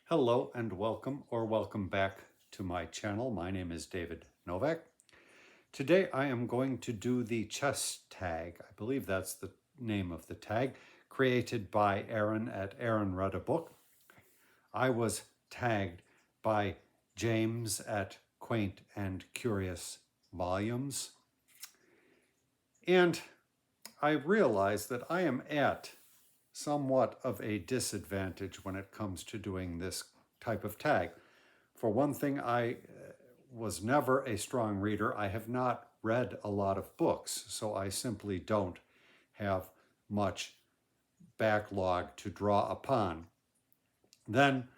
Hello and welcome back to my channel. My name is David Novak. Today I am going to do the chess tag. I believe that's the name of the tag, created by Aaron at Aaron Read a Book. I was tagged by James at Quaint and Curious Volumes. And I realize that I am at somewhat of a disadvantage when it comes to doing this type of tag. For one thing, I was never a strong reader. I have not read a lot of books, so I simply don't have much backlog to draw upon. Then,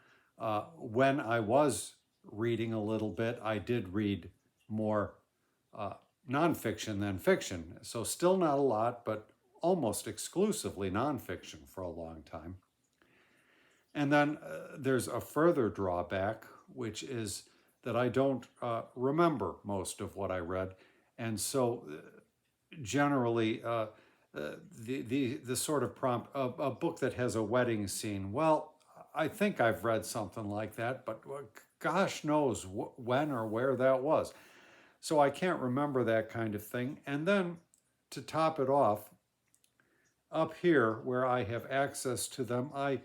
when I was reading a little bit, I did read more nonfiction than fiction. So still not a lot, but almost exclusively nonfiction for a long time. And then there's a further drawback, which is that I don't remember most of what I read. And so generally, the sort of prompt, a book that has a wedding scene, well, I think I've read something like that, but gosh knows when or where that was. So I can't remember that kind of thing. And then to top it off, up here where I have access to them, I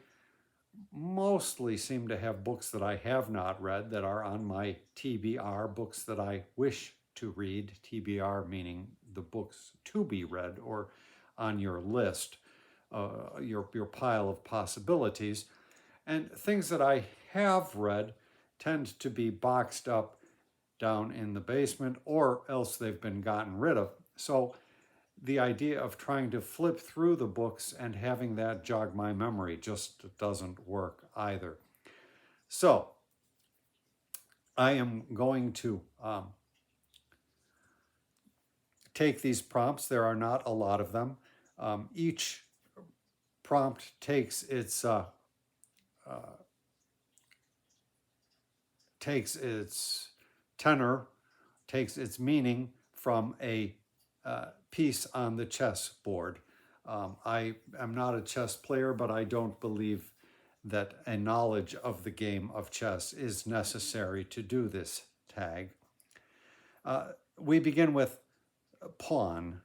mostly seem to have books that I have not read that are on my TBR, books that I wish to read, TBR meaning the books to be read or on your list, your pile of possibilities. And things that I have read tend to be boxed up down in the basement, or else they've been gotten rid of. So the idea of trying to flip through the books and having that jog my memory just doesn't work either. So I am going to take these prompts. There are not a lot of them. Each prompt takes its tenor, takes its meaning from a piece on the chessboard. I am not a chess player, but I don't believe that a knowledge of the game of chess is necessary to do this tag. We begin with Pawn.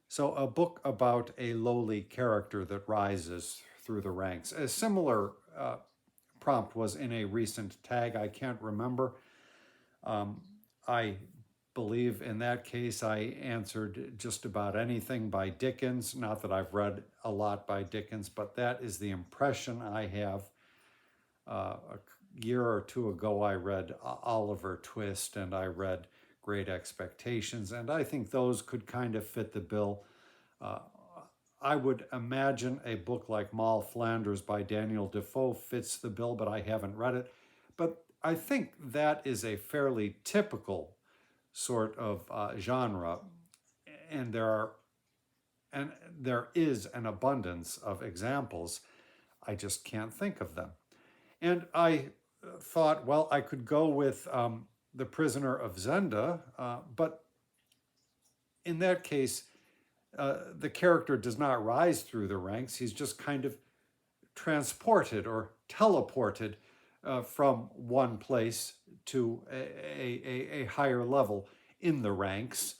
So a book about a lowly character that rises through the ranks. A similar prompt was in a recent tag. I can't remember. I believe in that case I answered just about anything by Dickens. Not that I've read a lot by Dickens, but that is the impression I have. A year or two ago I read Oliver Twist and I read Great Expectations, and I think those could kind of fit the bill. I would imagine a book like Moll Flanders by Daniel Defoe fits the bill, but I haven't read it. But I think that is a fairly typical sort of genre, and there is an abundance of examples. I just can't think of them. And I thought, well, I could go with The Prisoner of Zenda, but in that case, the character does not rise through the ranks. He's just kind of transported or teleported from one place to a higher level in the ranks.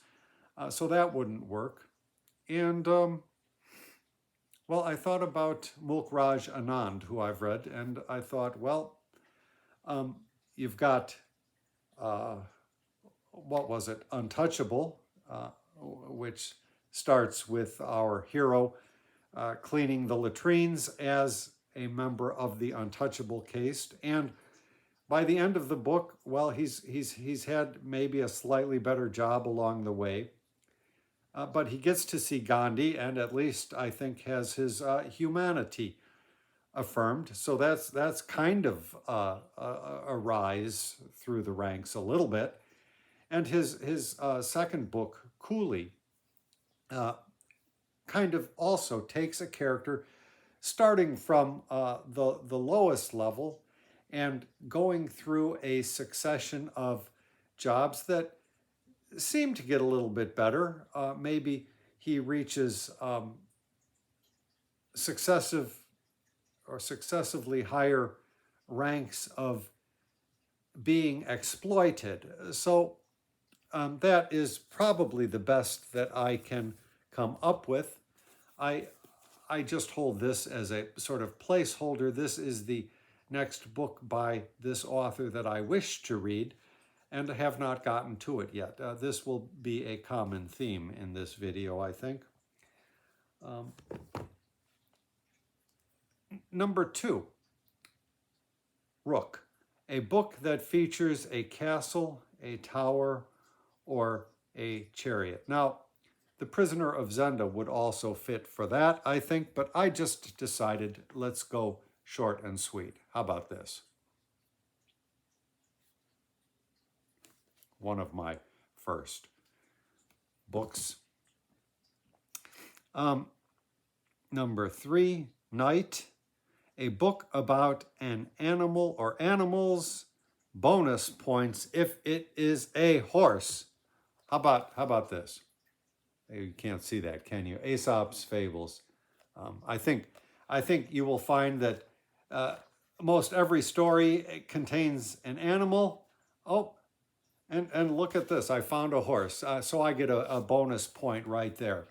So that wouldn't work. And, well, I thought about Mulk Raj Anand, who I've read, and I thought, well, you've got, what was it, Untouchable, which starts with our hero cleaning the latrines as a member of the Untouchable caste. And by the end of the book, well, he's had maybe a slightly better job along the way. But he gets to see Gandhi and at least, I think, has his humanity affirmed. So that's kind of a rise through the ranks a little bit. And his second book, Cooley, kind of also takes a character starting from the lowest level and going through a succession of jobs that seem to get a little bit better. Maybe he reaches successively higher ranks of being exploited. So that is probably the best that I can come up with. I just hold this as a sort of placeholder. This is the next book by this author that I wish to read and have not gotten to it yet. This will be a common theme in this video, I think. Number 2, Rook, a book that features a castle, a tower, or a chariot. Now, The Prisoner of Zenda would also fit for that, I think, but I just decided let's go short and sweet. How about this? One of my first books. Number 3, Night, a book about an animal or animals, bonus points if it is a horse. How about this? You can't see that, can you? Aesop's Fables. I think you will find that most every story contains an animal. Oh, and look at this. I found a horse. So I get a bonus point right there.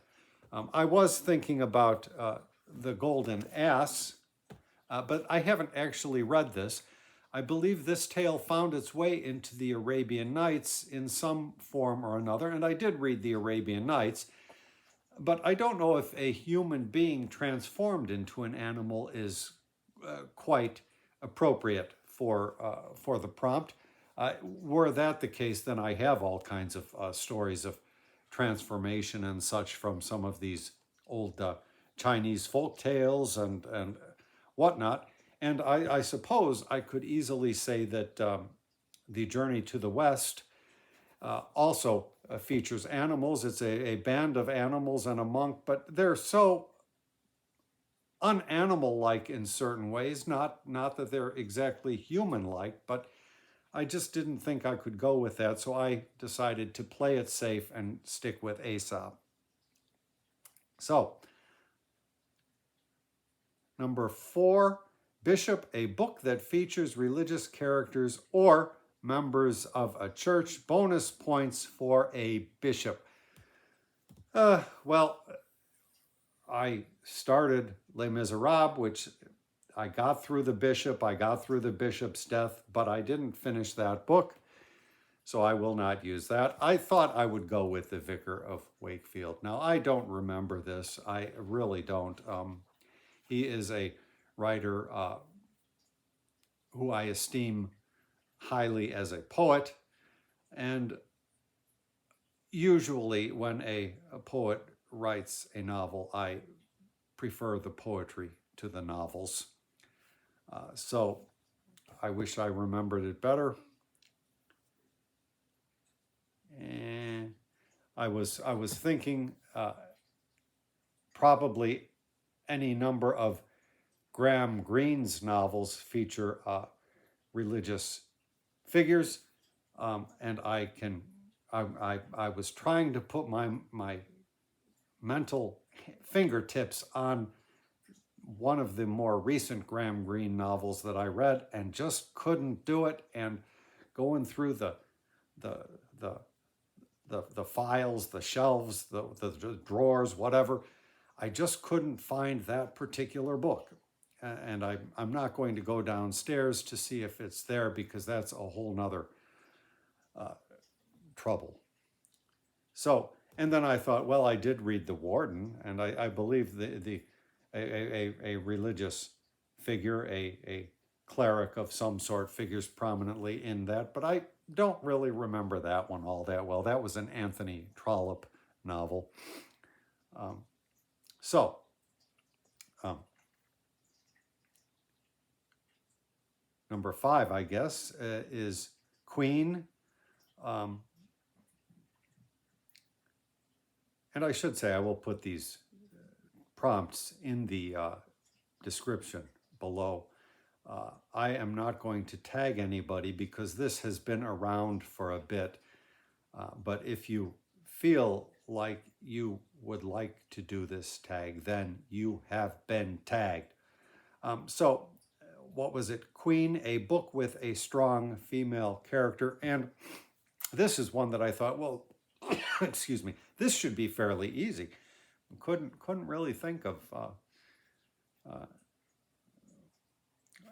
I was thinking about The Golden Ass, but I haven't actually read this. I believe this tale found its way into the Arabian Nights in some form or another, and I did read the Arabian Nights, but I don't know if a human being transformed into an animal is quite appropriate for the prompt. Were that the case, then I have all kinds of stories of transformation and such from some of these old Chinese folk tales and whatnot. And I suppose I could easily say that The Journey to the West also features animals. It's a band of animals and a monk, but they're so unanimal-like in certain ways, not that they're exactly human-like, but I just didn't think I could go with that, so I decided to play it safe and stick with Aesop. So, number 4, Bishop, a book that features religious characters or members of a church. Bonus points for a bishop. Well, I started Les Miserables, which I got through the bishop. I got through the bishop's death, but I didn't finish that book, so I will not use that. I thought I would go with The Vicar of Wakefield. Now, I don't remember this. I really don't. He is a writer who I esteem highly as a poet, and usually when a poet writes a novel, I prefer the poetry to the novels. So I wish I remembered it better. And I was thinking probably any number of Graham Greene's novels feature religious figures, and I was trying to put my mental fingertips on one of the more recent Graham Greene novels that I read and just couldn't do it. And going through the files, the shelves, the drawers, whatever, I just couldn't find that particular book. And I'm not going to go downstairs to see if it's there, because that's a whole nother trouble. So, and then I thought, well, I did read The Warden, and I believe a religious figure, a cleric of some sort, figures prominently in that, but I don't really remember that one all that well. That was an Anthony Trollope novel. Number 5, I guess, is Queen. And I should say I will put these prompts in the description below. I am not going to tag anybody because this has been around for a bit. But if you feel like you would like to do this tag, then you have been tagged. So what was it, Queen, a book with a strong female character. And this is one that I thought, well, excuse me, this should be fairly easy. Couldn't really think of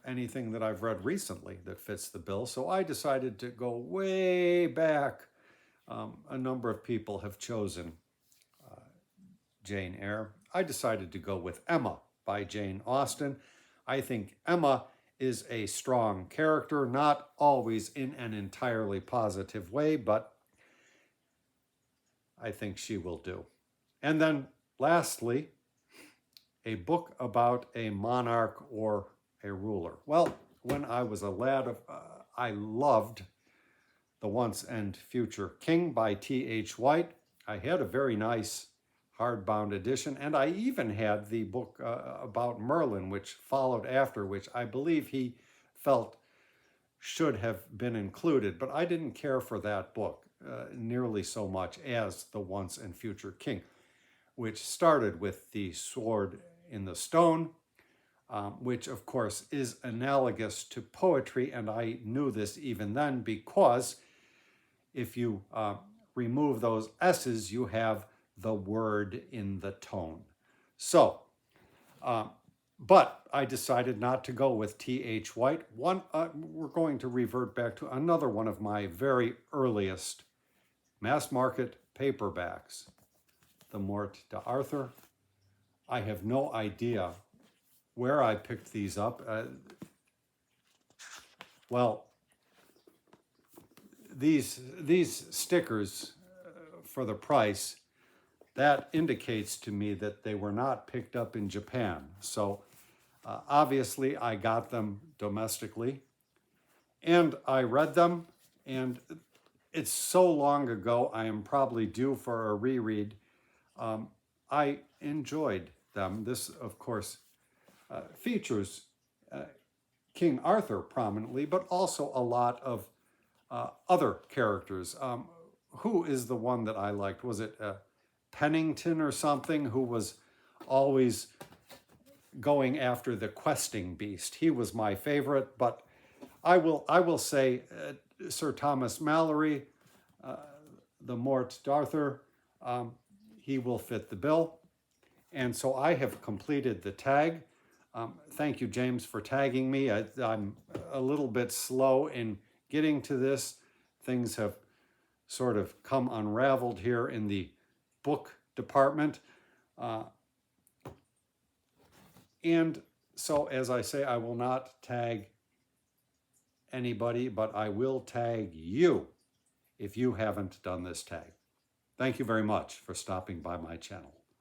anything that I've read recently that fits the bill. So I decided to go way back. A number of people have chosen Jane Eyre. I decided to go with Emma by Jane Austen. I think Emma is a strong character, not always in an entirely positive way, but I think she will do. And then lastly, a book about a monarch or a ruler. Well, when I was a lad, I loved The Once and Future King by T.H. White. I had a very nice hardbound edition, and I even had the book about Merlin, which followed after, which I believe he felt should have been included, but I didn't care for that book nearly so much as The Once and Future King, which started with the sword in the stone, which of course is analogous to poetry, and I knew this even then because if you remove those S's, you have the word in the tone. So, but I decided not to go with T.H. White. We're going to revert back to another one of my very earliest mass market paperbacks, The Morte d'Arthur. I have no idea where I picked these up. Well, these stickers for the price, that indicates to me that they were not picked up in Japan. So obviously I got them domestically and I read them, and it's so long ago I am probably due for a reread. I enjoyed them. This, of course, features King Arthur prominently, but also a lot of other characters. Who is the one that I liked? Was it Pennington or something, who was always going after the questing beast? He was my favorite, but I will say Sir Thomas Malory, The Morte d'Arthur, he will fit the bill. And so I have completed the tag. Thank you, James, for tagging me. I'm a little bit slow in getting to this. Things have sort of come unraveled here in the book department. And so, as I say, I will not tag anybody, but I will tag you if you haven't done this tag. Thank you very much for stopping by my channel.